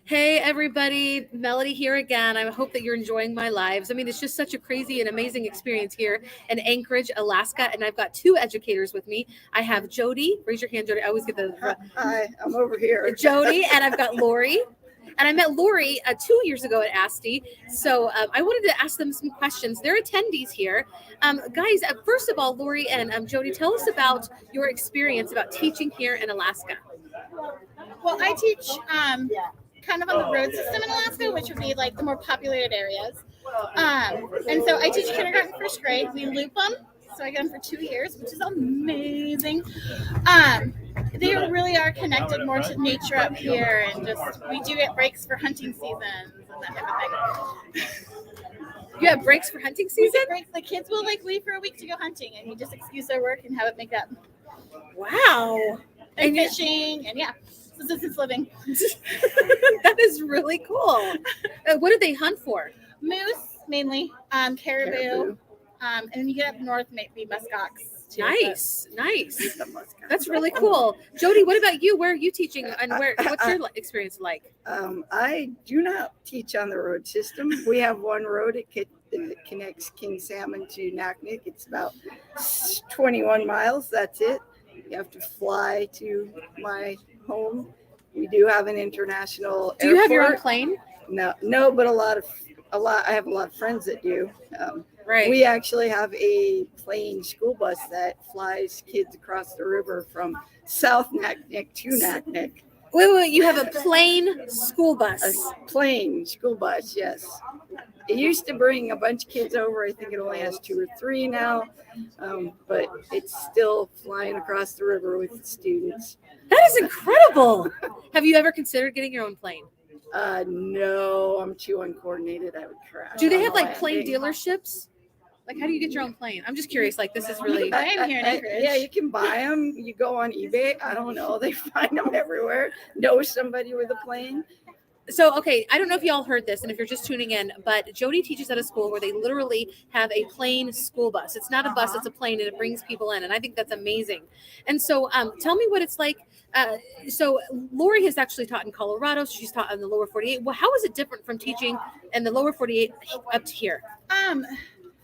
Hey everybody, Melody here again. I hope that you're enjoying my lives. I mean, it's just such a crazy and amazing experience here in Anchorage, Alaska, and I've got two educators with me. I have Jody. Raise your hand, Jody. I always get the Hi, I'm over here. Jody, and I've got Lori. And I met Lori 2 years ago at ASTE. So I wanted to ask them some questions. They're attendees here. Guys, first of all, Lori and Jody, tell us about your experience about teaching here in Alaska. Well, I teach kind of on the road system in Alaska, which would be like the more populated areas. And so I teach kindergarten, first grade. We loop them, so I get them for 2 years, which is amazing. They really are connected more to nature up here, and just we do get breaks for hunting seasons and that type of thing. You have breaks for hunting season? Breaks. The kids will like leave for a week to go hunting, and you just excuse their work and have it make up. Wow. And fishing, and yeah. Subsistence living. That is really cool. What do they hunt for? Moose, mainly. Caribou. And then you get up north, maybe muskox too. Nice. That's really cool. Jody, what about you? Where are you teaching, and what's your experience like? I do not teach on the road system. We have one road that connects King Salmon to Naknek. It's about 21 miles. That's it. You have to fly to my home. We do have an international airport. Do you have your own plane? No, but I have a lot of friends that do. Right. We actually have a plane school bus that flies kids across the river from South Naknek to Naknek. Wait, you have a plane school bus? A plane school bus, yes. It used to bring a bunch of kids over. I think it only has 2 or 3 now, but it's still flying across the river with students. That is incredible. Have you ever considered getting your own plane? No, I'm too uncoordinated. I would crash. Do they have like plane dealerships? Like, how do you get your own plane? I'm just curious. Like, this is really. I am here in Anchorage. Yeah, you can buy them. You go on eBay. I don't know. They find them everywhere. Know somebody with a plane. So, okay, I don't know if y'all heard this, and if you're just tuning in, but Jody teaches at a school where they literally have a plane school bus. It's not a bus, it's a plane, and it brings people in, and I think that's amazing. And so tell me what it's like. So Lori has actually taught in Colorado. So she's taught in the lower 48. Well, how is it different from teaching in the lower 48 up to here?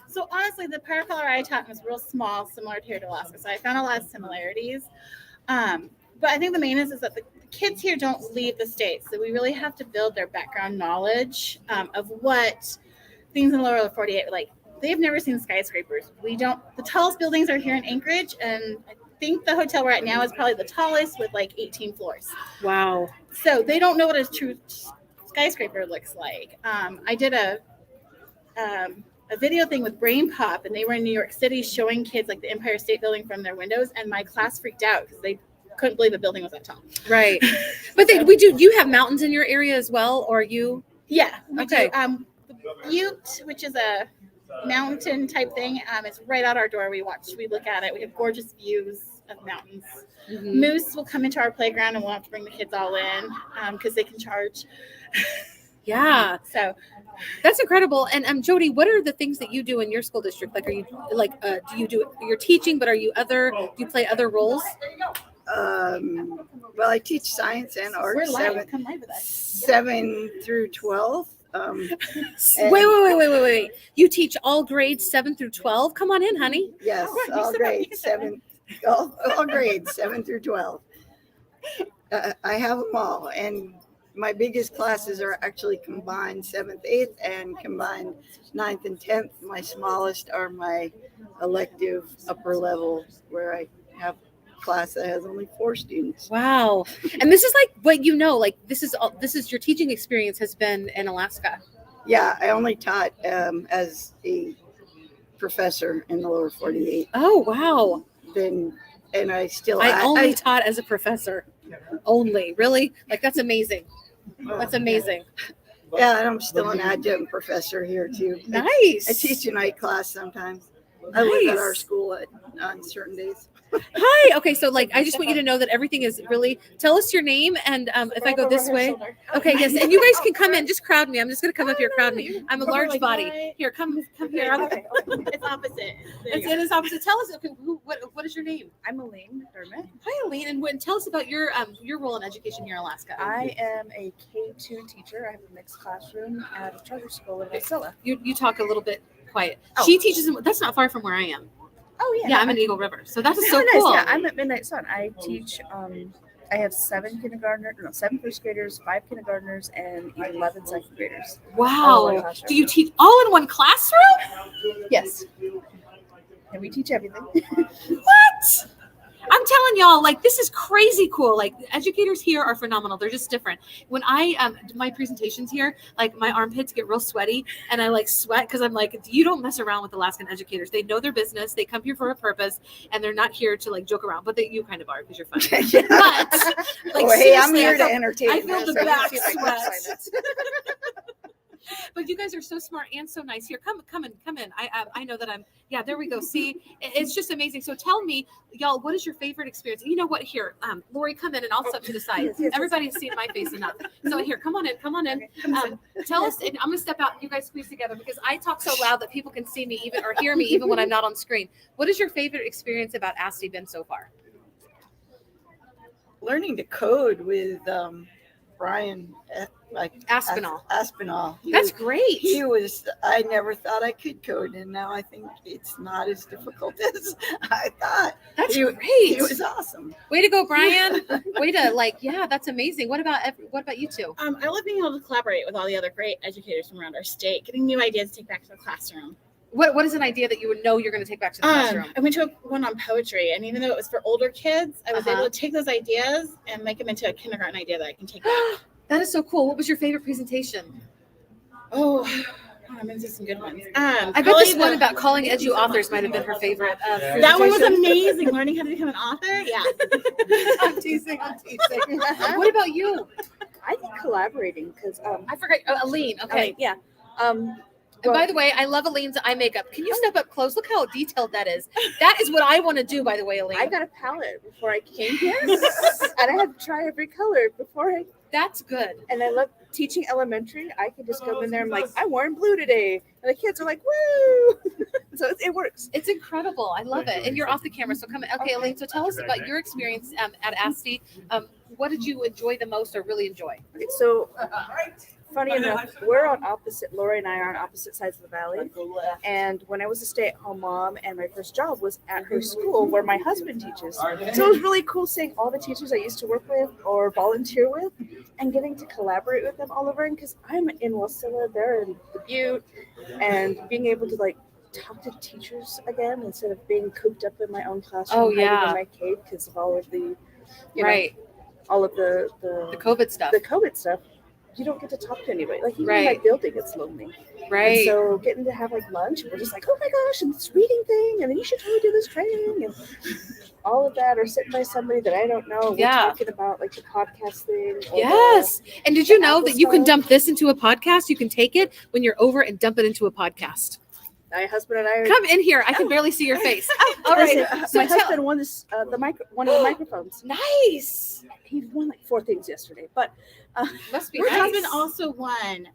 So honestly, the part of Colorado I taught was real small, similar to here to Alaska. So I found a lot of similarities. But I think the main is that the kids here don't leave the state. So we really have to build their background knowledge of what things in the lower 48 are like. They've never seen skyscrapers. The tallest buildings are here in Anchorage, and I think the hotel we're at now is probably the tallest with like 18 floors. Wow. So they don't know what a true skyscraper looks like. I did a video thing with Brain Pop, and they were in New York City showing kids like the Empire State Building from their windows, and my class freaked out because they couldn't believe the building was that tall. Right. But do you have mountains in your area as well, or you? Yeah. We okay. Do. The Butte, which is a mountain type thing, it's right out our door. We look at it. We have gorgeous views of mountains. Mm-hmm. Moose will come into our playground, and we'll have to bring the kids all in because they can charge. Yeah. So that's incredible. And Jody, what are the things that you do in your school district? Like, are you do you do your teaching, but do you play other roles? Well, I teach science and art. We're live. Come live with us. 7 through 12. Wait. You teach all grades 7 through 12? Come on in, honey. Yes, all grades 7. All grades 7 through 12. I have them all, and my biggest classes are actually combined 7th, 8th, and combined 9th and 10th. My smallest are my elective upper level, where I have class that has only 4 students. Wow. And this is like what this is your teaching experience has been in Alaska. Yeah, I only taught as a professor in the lower 48. Oh, wow. And I taught as a professor. Only, really? Like, that's amazing. That's amazing. Yeah, and I'm still an adjunct professor here too. Nice. I teach a night class sometimes. I live at Nice. our school on certain days. Hi. Okay, so like I just want you to know that everything is really. Tell us your name, and if I go this way. Okay, yes, and you guys can come in. Just crowd me. I'm just gonna come up here, crowd me. I'm a large body. Here, come here. Okay. It's opposite. There you It is opposite. Tell us. Okay, what is your name? I'm Elaine McDermott. Hi, Aline, and tell us about your role in education here in Alaska. I am a K2 teacher. I have a mixed classroom at a charter school in Wasilla. You talk a little bit quiet. Oh. She teaches. That's not far from where I am. Oh yeah. Yeah, I'm in Eagle River, so that is so nice. cool. Yeah, I'm at Midnight Sun. I teach. I have 7 first graders, 5 kindergartners, and 11 second graders. All in one Wow. classroom. Do you teach all in one classroom? Yes. And we teach everything. What? I'm telling y'all, like, this is crazy cool. Like, educators here are phenomenal. They're just different. When I do my presentations here, like, my armpits get real sweaty, and I like sweat because I'm like, you don't mess around with Alaskan educators. They know their business. They come here for a purpose, and they're not here to like joke around. But you kind of are because you're funny. Yeah. But like, Oh, hey, I'm seriously, here to entertain. I feel the so back see if I can sweat. find this. But you guys are so smart and so nice. Here, come in. I know that I'm. Yeah, there we go. See, it's just amazing. So tell me, y'all, what is your favorite experience? You know what? Here, Lori, come in, and I'll step to the side. Yes. Everybody's seen my face enough. So here, come on in. Okay. Tell us, and I'm gonna step out. You guys squeeze together because I talk so loud that people can see me even or hear me even when I'm not on screen. What is your favorite experience about ASTE been so far? Learning to code with Brian, Aspinall. Aspinall. That's great. He was. I never thought I could code, and now I think it's not as difficult as I thought. That's he, great. He was awesome. Way to go, Brian. Way to yeah, that's amazing. What about you two? I love being able to collaborate with all the other great educators from around our state, getting new ideas to take back to the classroom. What is an idea that you would know you're going to take back to the classroom? I went to one on poetry, and even though it was for older kids, I was able to take those ideas and make them into a kindergarten idea that I can take back. That is so cool. What was your favorite presentation? Oh, I'm into some good ones. I bet this one about calling edu authors might have been her favorite. That one was amazing. Learning how to become an author. Yeah. I'm teasing. What about you? I think collaborating because I forgot. Aline. Okay. yeah. And by the way, I love Aline's eye makeup. Can you step up close? Look how detailed that is. That is what I want to do, by the way, Aline. I got a palette before I came here, and I had to try every color before I. That's good. And I love teaching elementary. I could just come in there and I'm like, I'm wearing blue today, and the kids are like, woo! So it works. It's incredible. I love it. And you're off the camera, so come. Okay, Aline. So tell us about your experience at ASTE. What did you enjoy the most, or really enjoy? Okay, so funny enough, Lori and I are on opposite sides of the valley. And when I was a stay-at-home mom, and my first job was at her school where my husband teaches. So it was really cool seeing all the teachers I used to work with or volunteer with and getting to collaborate with them all over again, because I'm in Wasilla, they're in the Butte, and being able to like talk to teachers again instead of being cooped up in my own classroom, Oh, hiding yeah. in my cave because of all of the, you know, Right. all of the COVID stuff. the COVID stuff. You don't get to talk to anybody. Like even in Right. my building, it's lonely. Right. And so getting to have like lunch, we're just like, oh my gosh, and this reading thing, and then you should totally do this training, and all of that, or sitting by somebody that I don't know. We're Yeah. talking about like the podcast thing. Or Yes. And did you know Apple that you can stuff. dump this into a podcast? You can take it when you're over and dump it into a podcast. My husband and I are. Come in here. I can barely see your face. All right. Listen, So my tell- husband won this one of the microphones. Nice. He won like 4 things yesterday, but Must be Your nice. husband also won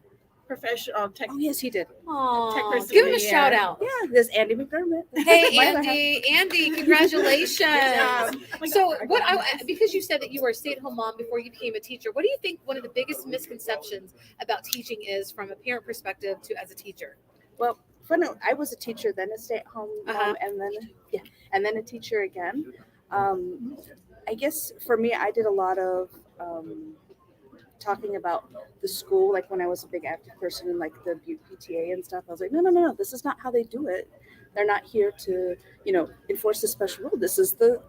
professional tech. oh yes, he did. Aw, Tech person give him of a the shout year. out. Yeah, there's Andy McDermott. Hey, My other half. Andy, congratulations. Like, So because you said that you were a stay-at-home mom before you became a teacher, what do you think one of the biggest misconceptions about teaching is from a parent perspective to as a teacher? Well, funny, I was a teacher, then a stay-at-home mom, Uh-huh. and then a teacher again. I guess for me, I did a lot of talking about the school, like when I was a big active person in like the Butte PTA and stuff. I was like, no, this is not how they do it. They're not here to, enforce the special rule. This is the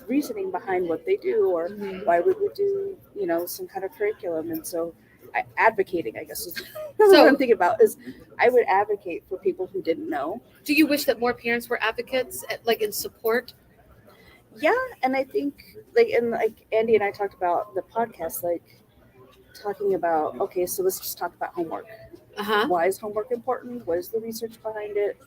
reasoning behind what they do, or why would we do, some kind of curriculum. And so advocating, I guess, is what I'm thinking about, is I would advocate for people who didn't know. Do you wish that more parents were advocates, like in support? Yeah, and I think like Andy and I talked about the podcast, like talking about, okay, so let's just talk about homework. Uh-huh. Why is homework important? What is the research behind it?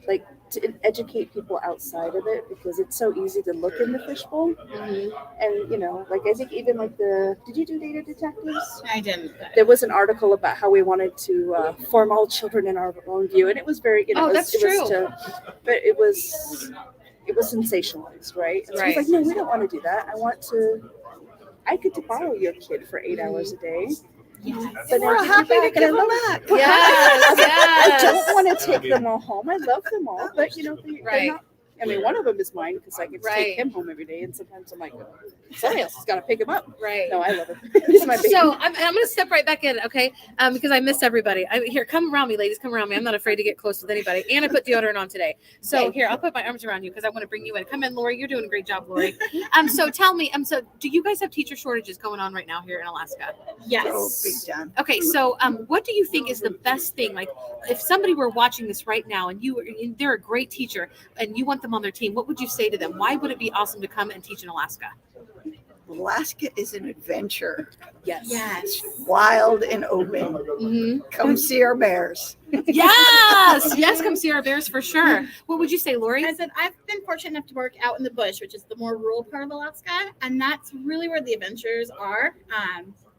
like to educate people outside of it, because it's so easy to look in the fishbowl. Mhm. And like I think even like did you do data detectives? I didn't. There was an article about how we wanted to form all children in our own view, and it was very Oh, that's true. But it was sensationalized, right? And so Right. it's like, no, we don't want to do that. I get to borrow your kid for 8 hours a day. Yes. But We're now give happy you to back, and I give them love back. Yes, I yes. don't want to take them all home. I love them all, but they're Right. not. I mean, one of them is mine because I get to Right. take him home every day, and sometimes I'm like, somebody else has got to pick him up. Right. No, I love him. He's my baby. So I'm going to step right back in, okay? Because I miss everybody. Here, come around me, ladies. Come around me. I'm not afraid to get close with anybody. And I put deodorant on today. So here, I'll put my arms around you because I want to bring you in. Come in, Lori. You're doing a great job, Lori. So tell me, so do you guys have teacher shortages going on right now here in Alaska? Yes. Oh, big time. Okay, so what do you think is the best thing? Like, if somebody were watching this right now and they're a great teacher and you want them on their team, what would you say to them? Why would it be awesome to come and teach in Alaska? Alaska is an adventure. Yes. Yes. Wild and open. Mm-hmm. Come see our bears. Yes. Yes. Come see our bears for sure. What would you say, Lori? I said I've been fortunate enough to work out in the bush, which is the more rural part of Alaska, and that's really where the adventures are.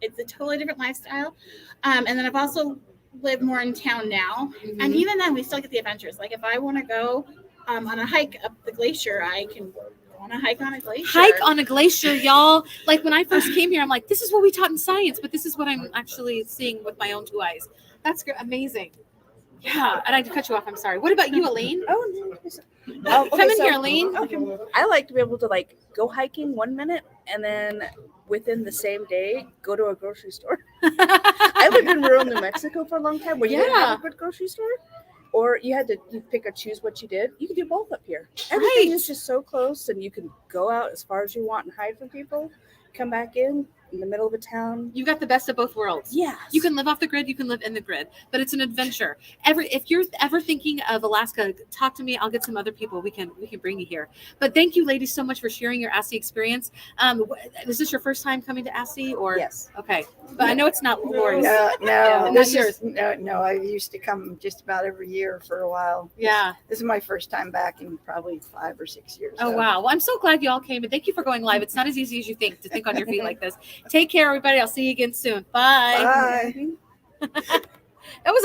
It's a totally different lifestyle, and then I've also lived more in town now, and even then we still get the adventures. Like if I want to go on a hike up the glacier, I can go on a hike on a glacier. Hike on a glacier, y'all. Like when I first came here, I'm like, this is what we taught in science, but this is what I'm actually seeing with my own 2 eyes. That's amazing. Yeah, and I had to cut you off. I'm sorry. What about you, Elaine? Oh, no. Come in here, Elaine. Okay. I like to be able to like go hiking 1 minute and then within the same day go to a grocery store. I lived in rural New Mexico for a long time where you didn't have a good grocery store, or you pick or choose what you did. You can do both up here. Everything is just so close, and you can go out as far as you want and hide from people, come back in the middle of a town. You got the best of both worlds. Yes. You can live off the grid, you can live in the grid, but it's an adventure. If you're ever thinking of Alaska, talk to me. I'll get some other people. We can bring you here. But thank you, ladies, so much for sharing your ASTE experience. Is this your first time coming to ASTE, or? Yes. Okay, but I know it's not Lori's. No, not this yours. is no. I used to come just about every year for a while. Yeah. This is my first time back in probably 5 or 6 years. Oh, so. wow. Well, I'm so glad you all came, and thank you for going live. It's not as easy as you think to think on your feet like this. Take care, everybody. I'll see you again soon. Bye. Bye. That was